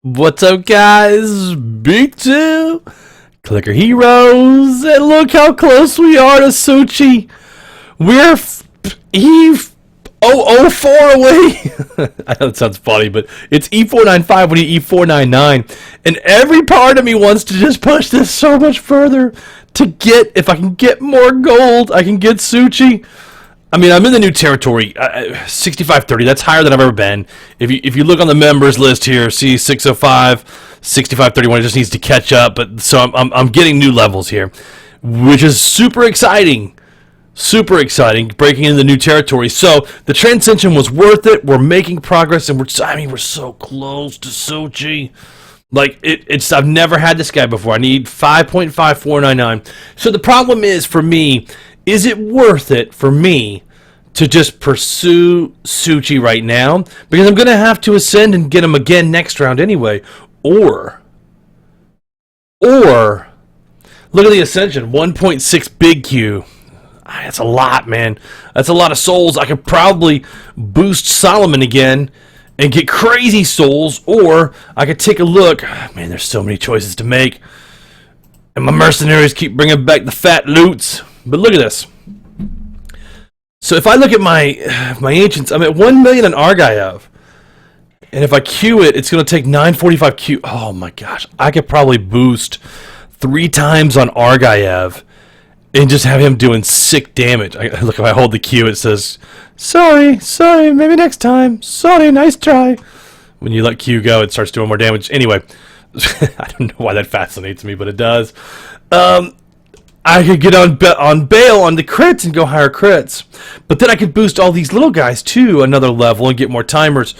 What's up, guys? Big Two, Clicker Heroes, and look how close we are to Tsuchi. We're E004 away. I know it sounds funny, but it's E495 when you E499, and every part of me wants to just push this so much further to get, if I can get more gold, I can get Tsuchi. I mean, I'm in the new territory, 6530. That's higher than I've ever been. If you look on the members list here, see 605, 6531. It just needs to catch up. But so I'm getting new levels here, which is super exciting. Super exciting, breaking into the new territory. So the Transcension was worth it. We're making progress, and we're so close to Tsuchi. Like it's I've never had this guy before. I need 5.5499. So the problem is for me. Is it worth it for me to just pursue Tsuchi right now? Because I'm going to have to ascend and get him again next round anyway. Or, look at the Ascension, 1.6 big Q. That's a lot, man. That's a lot of souls. I could probably boost Solomon again and get crazy souls. Or I could take a look. Man, there's so many choices to make. And my mercenaries keep bringing back the fat loots. But look at this. So if I look at my ancients, I'm at 1 million in Argyav. And if I queue it, it's going to take 945 Q. Oh my gosh. I could probably boost 3 times on Argyav and just have him doing sick damage. Look, if I hold the Q, it says, sorry, maybe next time. Sorry, nice try. When you let Q go, it starts doing more damage. Anyway, I don't know why that fascinates me, but it does. I could get on bail on the crits and go higher crits. But then I could boost all these little guys to another level and get more timers.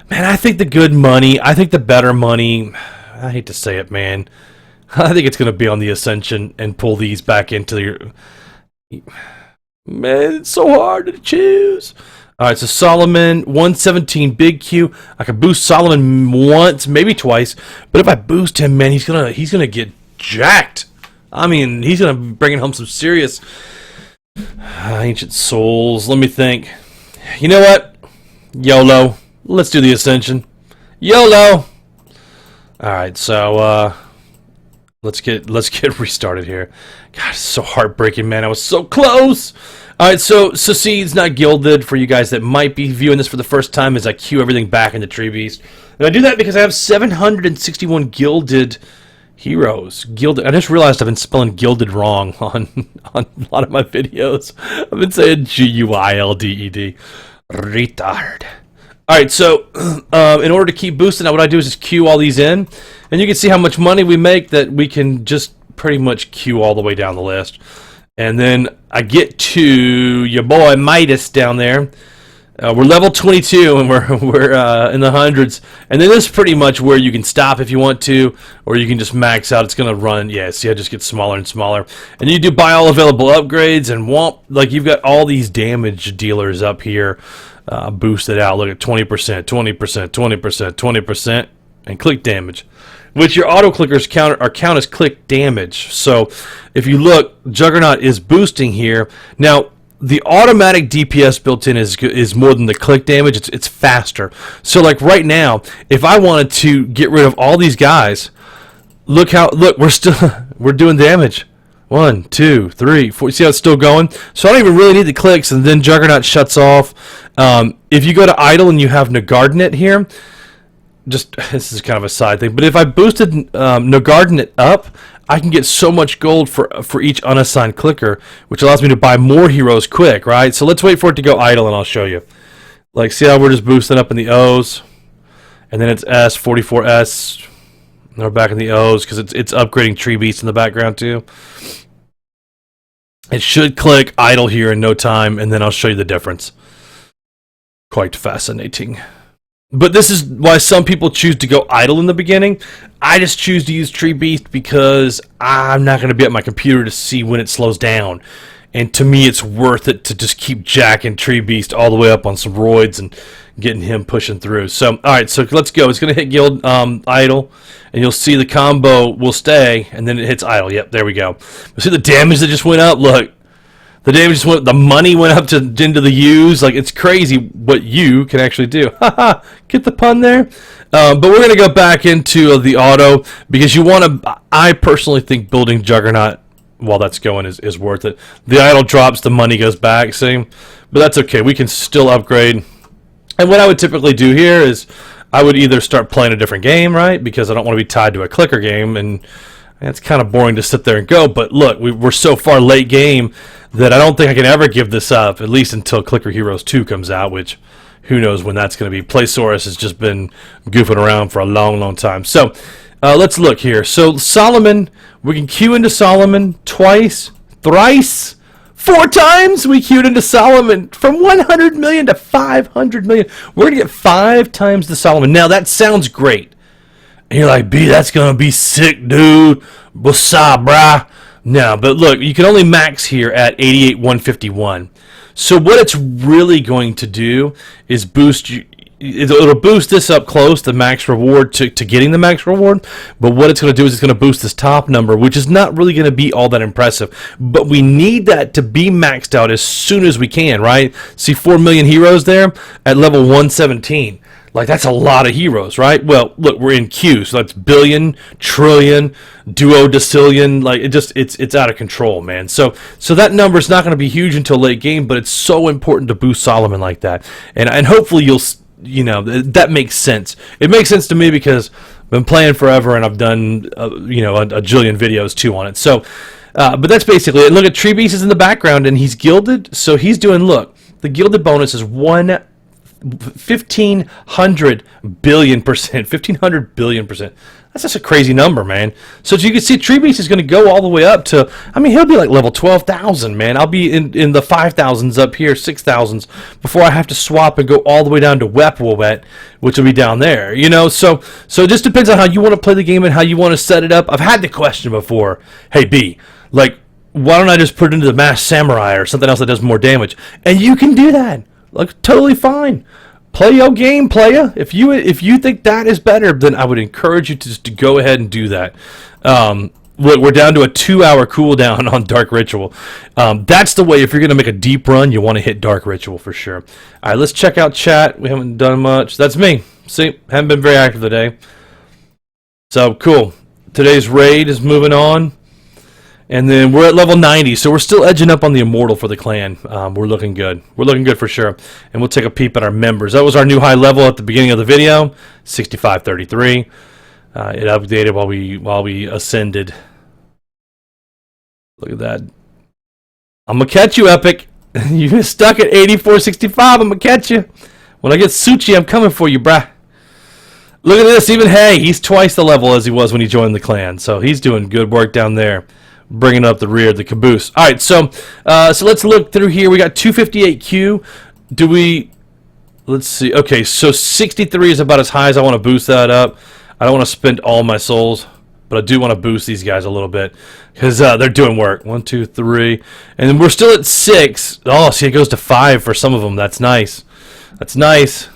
Man, I think the good money, I think the better money, I hate to say it, man. I think it's going to be on the Ascension and pull these back into your... Man, it's so hard to choose. Alright, so Solomon, 117 big Q. I could boost Solomon once, maybe twice. But if I boost him, man, he's gonna get jacked. I mean, he's going to be bringing home some serious ancient souls. Let me think. You know what? YOLO. Let's do the Ascension. YOLO. All right, so let's get restarted here. God, it's so heartbreaking, man. I was so close. All right, so Seed's not gilded for you guys that might be viewing this for the first time as I queue everything back into Tree Beast. And I do that because I have 761 gilded heroes. Gilded. I just realized I've been spelling gilded wrong on a lot of my videos. I've been saying G-U-I-L-D-E-D. Retard. Alright, so in order to keep boosting, what I do is just queue all these in. And you can see how much money we make that we can just pretty much queue all the way down the list. And then I get to your boy Midas down there. We're level 22 and we're in the hundreds, and then this is pretty much where you can stop if you want to, or you can just max out. It's gonna run, yeah. See, I just get smaller and smaller, and you do buy all available upgrades and like you've got all these damage dealers up here, boosted out. Look at 20%, 20%, 20%, 20%, and click damage, which your auto clickers count as click damage. So if you look, Juggernaut is boosting here now. The automatic DPS built in is more than the click damage. It's faster. So like right now, if I wanted to get rid of all these guys, look we're doing damage. 1, 2, 3, 4. See how it's still going? So I don't even really need the clicks, and then Juggernaut shuts off. If you go to idle and you have Nagardnet here, this is kind of a side thing, but if I boosted Nagardnet up, I can get so much gold for each unassigned clicker, which allows me to buy more heroes quick, right? So let's wait for it to go idle, and I'll show you. Like, see how we're just boosting up in the O's, and then it's S, 44S, and we're back in the O's, because it's upgrading Tree Beast in the background, too. It should click idle here in no time, and then I'll show you the difference. Quite fascinating. But this is why some people choose to go idle in the beginning. I just choose to use Tree Beast because I'm not going to be at my computer to see when it slows down. And to me, it's worth it to just keep jacking Tree Beast all the way up on some roids and getting him pushing through. So, alright, so let's go. It's going to hit guild idle, and you'll see the combo will stay, and then it hits idle. Yep, there we go. See the damage that just went up? Look. The damage just went, the money went up into the U's. Like, it's crazy what you can actually do. Haha, get the pun there? But we're going to go back into the auto because you want to, I personally think building Juggernaut while that's going is worth it. The idle drops, the money goes back, see? But that's okay. We can still upgrade. And what I would typically do here is I would either start playing a different game, right? Because I don't want to be tied to a clicker game, and it's kind of boring to sit there and go. But look, we're so far late game that I don't think I can ever give this up, at least until Clicker Heroes 2 comes out, which who knows when that's going to be. Playsaurus has just been goofing around for a long, long time. So let's look here. So Solomon, we can queue into Solomon twice, thrice, 4 times we queued into Solomon from 100 million to 500 million. We're going to get 5 times the Solomon. Now, that sounds great. And you're like, B, that's going to be sick, dude. What's up, brah? No, but look, you can only max here at 88,151. So what it's really going to do is boost you. It'll boost this up close, the max reward, to getting the max reward. But what it's going to do is it's going to boost this top number, which is not really going to be all that impressive. But we need that to be maxed out as soon as we can, right? See 4 million heroes there at level 117. Like, that's a lot of heroes, right? Well, look, we're in Q, so that's billion, trillion, duodecillion. Like, it's out of control, man. So that number's not going to be huge until late game, but it's so important to boost Solomon like that. And hopefully that makes sense. It makes sense to me because I've been playing forever and I've done, a jillion videos too on it. So, but that's basically it. Look at Tree Beast is in the background and he's gilded. So he's doing, look, the gilded bonus is 1,500 billion percent. 1,500 billion percent. That's just a crazy number, man. So as you can see, Tree Beast is going to go all the way up to, I mean, he'll be like level 12,000, man. I'll be in the 5,000s up here, 6,000s, before I have to swap and go all the way down to Wet, which will be down there, So it just depends on how you want to play the game and how you want to set it up. I've had the question before, hey, B, like, why don't I just put it into the Masked Samurai or something else that does more damage? And you can do that. Like, totally fine. Play your game, playa. If you think that is better, then I would encourage you to just go ahead and do that. Look, we're down to a 2-hour cooldown on Dark Ritual. That's the way, if you're going to make a deep run, you want to hit Dark Ritual for sure. All right, let's check out chat. We haven't done much. That's me. See, haven't been very active today. So, cool. Today's raid is moving on. And then we're at level 90, so we're still edging up on the Immortal for the clan. We're looking good. We're looking good for sure. And we'll take a peep at our members. That was our new high level at the beginning of the video, 6533. It updated while we ascended. Look at that. I'm going to catch you, Epic. You're stuck at 8465. I'm going to catch you. When I get Tsuchi, I'm coming for you, bruh. Look at this. Even Hey, he's twice the level as he was when he joined the clan. So he's doing good work down there. Bringing up the rear, the caboose. All right, so let's look through here. We got 258Q. Let's see. Okay, so 63 is about as high as I want to boost that up. I don't want to spend all my souls, but I do want to boost these guys a little bit because they're doing work. 1, 2, 3. And then we're still at 6. Oh, see, it goes to 5 for some of them. That's nice. That's nice.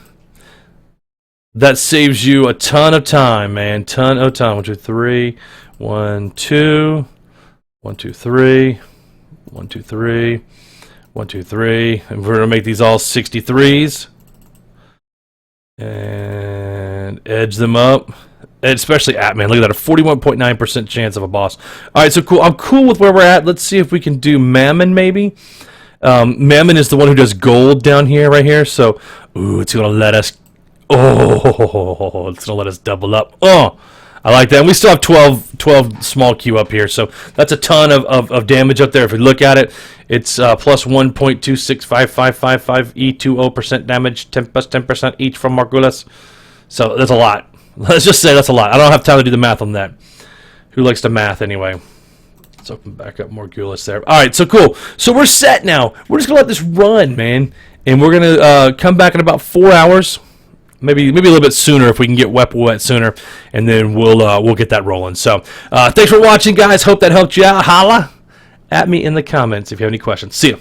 That saves you a ton of time, man. Ton of time. 1, 2, 3. 1, 2. 1, 2, 3, 1, 2, 3, 1, 2, 3, and we're gonna make these all 63s, and edge them up. And especially at man, look at that, a 41.9% chance of a boss. All right, so cool. I'm cool with where we're at. Let's see if we can do Mammon maybe. Mammon is the one who does gold down here, right here. So, ooh, it's gonna let us. Oh, it's gonna let us double up. Oh. I like that. And we still have 12 small Q up here, so that's a ton of damage up there. If you look at it, it's plus 1.265555 E20% damage, 10% each from Margulis. So that's a lot. Let's just say that's a lot. I don't have time to do the math on that. Who likes to math anyway? Let's open back up Margulis there. All right, so cool. So we're set now. We're just going to let this run, man. And we're going to come back in about 4 hours. Maybe a little bit sooner if we can get wet sooner, and then we'll get that rolling. So thanks for watching, guys. Hope that helped you out. Holla at me in the comments if you have any questions. See you.